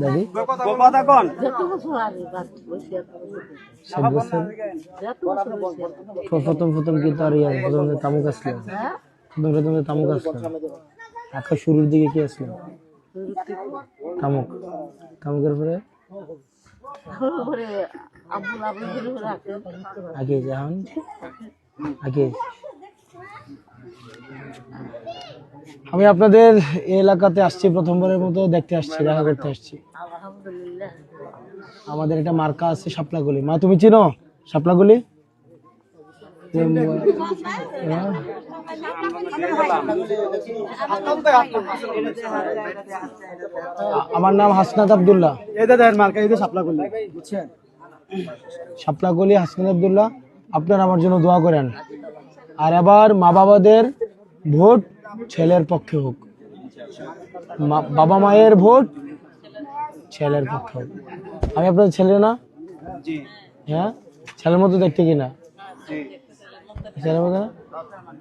দাদি প্রথম প্রথম কিন্তু আর প্রথম তামুক আসলো, প্রথম তামুক আসলো, আঁকা শুরুর দিকে কি আসলো? তামুক। তামুকের পরে আগে যখন আগে আমি আপনাদের এই এলাকাতে আসছি, প্রথমবারের মতো দেখতে আসছি, দেখা করতে আসছি। আমাদের একটা মার্কা আছে শাপলাগুলি। মা তুমি চিনো শাপলাগুলি? আমার নাম হাসনাত আব্দুল্লাহ। শাপলাগুলি হাসনাত আব্দুল্লাহ। আপনারা আমার জন্য দোয়া করেন। আর আবার মা বাবাদের ভোট ছেলের পক্ষে হোক, বাবা মায়ের ভোট ছেলের পক্ষে হোক। আমি আপনাদের ছেলে না? হ্যাঁ, ছেলের মতো দেখতে কিনা? ছেলের মতো না?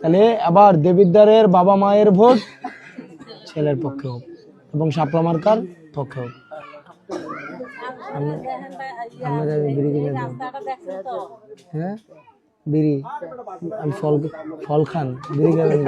তাহলে আবার দেবিদ্বারের বাবা মায়ের ভোট ছেলের পক্ষে হোক এবং শাপলা মার্কার পক্ষে হোক। বিড়ি কিনে হ্যাঁ, বিড়ি আমি ফল খান, বিড়ি খাবেন।